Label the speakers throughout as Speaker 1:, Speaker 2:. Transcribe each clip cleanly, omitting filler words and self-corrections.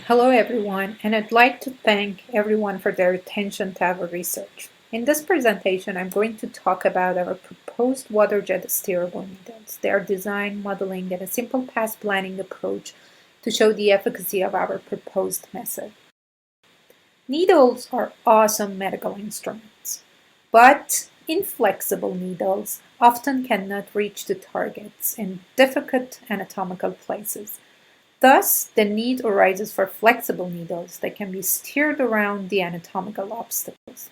Speaker 1: Hello everyone, and I'd like to thank everyone for their attention to our research. In this presentation, I'm going to talk about our proposed waterjet steerable needles, their design, modeling, and a simple pass planning approach to show the efficacy of our proposed method. Needles are awesome medical instruments, but inflexible needles often cannot reach the targets in difficult anatomical places. Thus, the need arises for flexible needles that can be steered around the anatomical obstacles.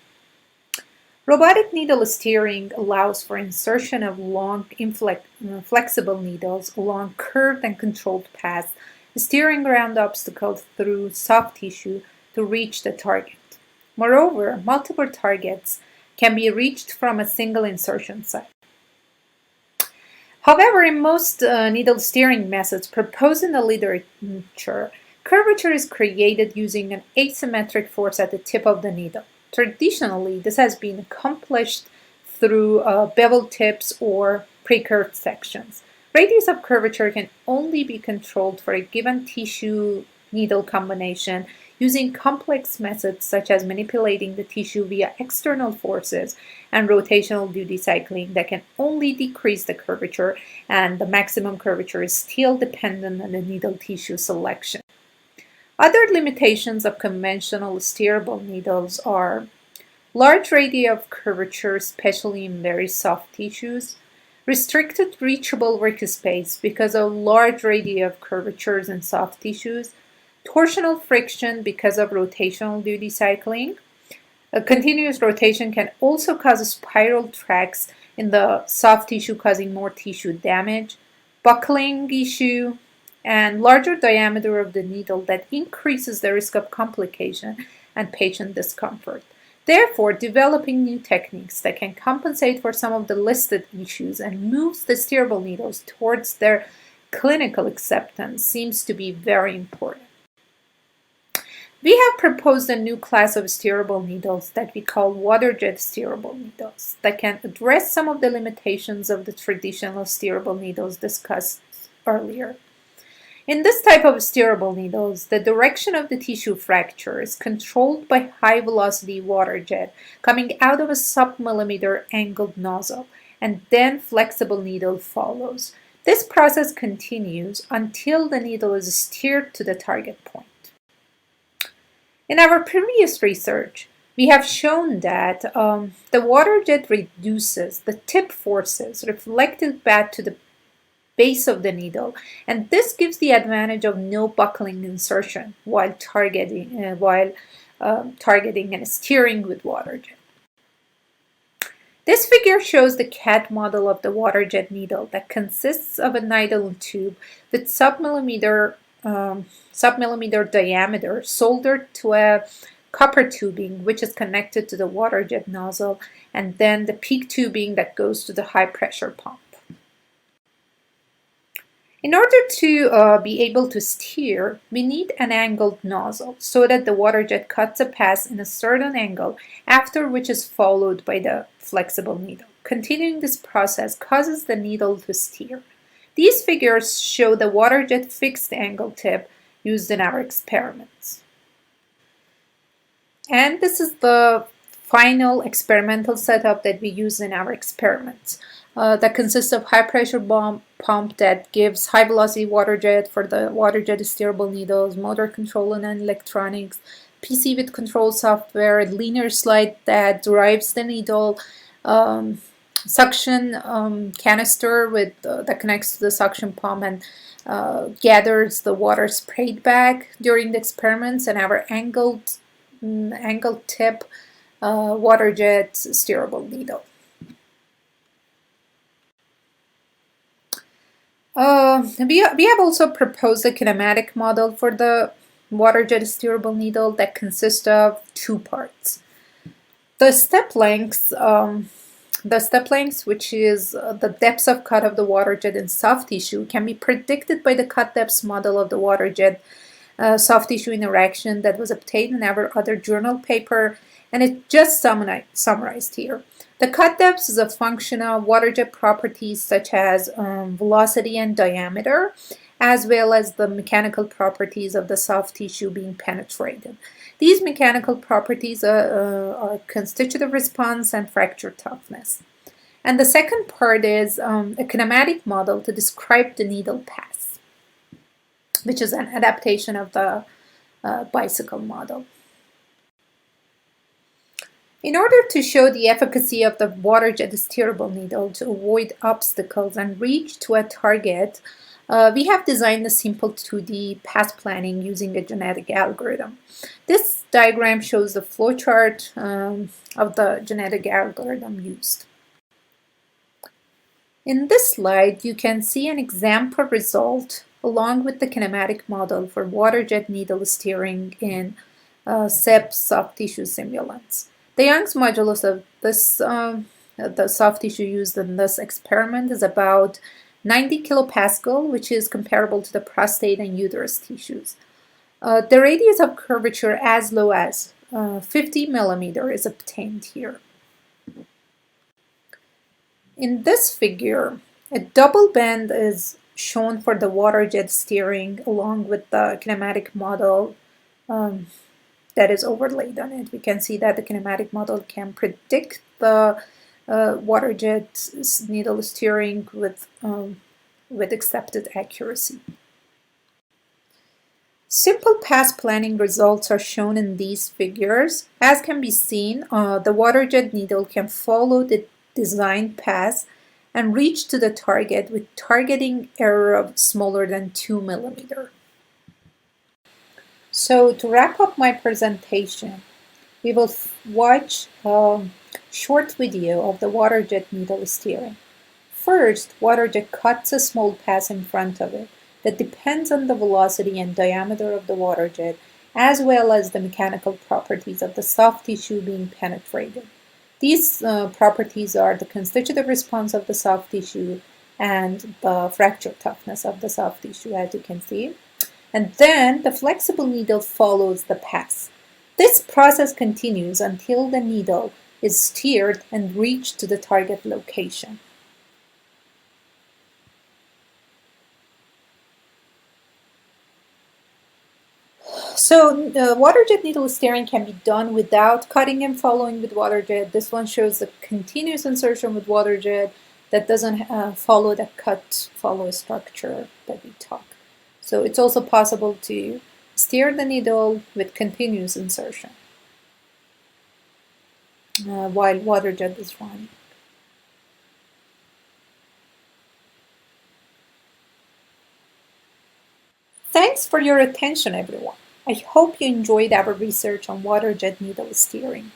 Speaker 1: Robotic needle steering allows for insertion of long, flexible needles along curved and controlled paths, steering around obstacles through soft tissue to reach the target. Moreover, multiple targets can be reached from a single insertion site. However, in most needle steering methods proposed in the literature, curvature is created using an asymmetric force at the tip of the needle. Traditionally, this has been accomplished through bevel tips or pre-curved sections. Radius of curvature can only be controlled for a given tissue-needle combination using complex methods such as manipulating the tissue via external forces and rotational duty cycling that can only decrease the curvature, and the maximum curvature is still dependent on the needle tissue selection. Other limitations of conventional steerable needles are large radii of curvature, especially in very soft tissues, restricted reachable workspace because of large radii of curvatures in soft tissues, torsional friction because of rotational duty cycling. A continuous rotation can also cause spiral tracks in the soft tissue, causing more tissue damage, buckling issue, and larger diameter of the needle that increases the risk of complication and patient discomfort. Therefore, developing new techniques that can compensate for some of the listed issues and moves the steerable needles towards their clinical acceptance seems to be very important. We have proposed a new class of steerable needles that we call waterjet steerable needles that can address some of the limitations of the traditional steerable needles discussed earlier. In this type of steerable needles, the direction of the tissue fracture is controlled by high-velocity water jet coming out of a sub-millimeter angled nozzle, and then flexible needle follows. This process continues until the needle is steered to the target point. In our previous research, we have shown that the water jet reduces the tip forces reflected back to the base of the needle, and this gives the advantage of no buckling insertion while targeting and steering with water jet. This figure shows the CAD model of the water jet needle that consists of a nylon tube with sub-millimeter diameter soldered to a copper tubing which is connected to the water jet nozzle, and then the PEEK tubing that goes to the high pressure pump. In order to be able to steer, we need an angled nozzle so that the water jet cuts a pass in a certain angle, after which is followed by the flexible needle. Continuing this process causes the needle to steer. These figures show the water jet fixed angle tip used in our experiments. And this is the final experimental setup that we use in our experiments. That consists of high pressure pump that gives high velocity water jet for the water jet steerable needles, motor control and electronics, PC with control software, linear slide that drives the needle, suction canister that connects to the suction pump and gathers the water sprayed back during the experiments, and our angled tip water jet steerable needle. We have also proposed a kinematic model for the water jet steerable needle that consists of two parts. The step lengths, which is the depths of cut of the water jet in soft tissue, can be predicted by the cut depths model of the water jet soft tissue interaction that was obtained in our other journal paper, and it's just summarized here. The cut depth is a function of water jet properties such as velocity and diameter, as well as the mechanical properties of the soft tissue being penetrated. These mechanical properties are constitutive response and fracture toughness. And the second part is a kinematic model to describe the needle pass, which is an adaptation of the bicycle model. In order to show the efficacy of the waterjet steerable needle to avoid obstacles and reach to a target, we have designed a simple 2D path planning using a genetic algorithm. This diagram shows the flowchart of the genetic algorithm used. In this slide, you can see an example result along with the kinematic model for waterjet needle steering in SEP soft tissue simulants. The Young's modulus of this, the soft tissue used in this experiment is about 90 kilopascal, which is comparable to the prostate and uterus tissues. The radius of curvature as low as 50 millimeter is obtained here. In this figure, a double bend is shown for the waterjet steering along with the kinematic model that is overlaid on it. We can see that the kinematic model can predict the waterjet needle steering with accepted accuracy. Simple path planning results are shown in these figures. As can be seen, the waterjet needle can follow the designed path and reach to the target with targeting error of smaller than 2 millimeter. So to wrap up my presentation, we will watch a short video of the waterjet needle steering. First, waterjet cuts a small path in front of it that depends on the velocity and diameter of the waterjet, as well as the mechanical properties of the soft tissue being penetrated. These properties are the constitutive response of the soft tissue and the fracture toughness of the soft tissue, as you can see. And then the flexible needle follows the path. This process continues until the needle is steered and reached to the target location. So waterjet needle steering can be done without cutting and following with waterjet. This one shows the continuous insertion with waterjet that doesn't follow the cut-follow structure that we talked. So it's also possible to steer the needle with continuous insertion while waterjet is running. Thanks for your attention, everyone. I hope you enjoyed our research on waterjet needle steering.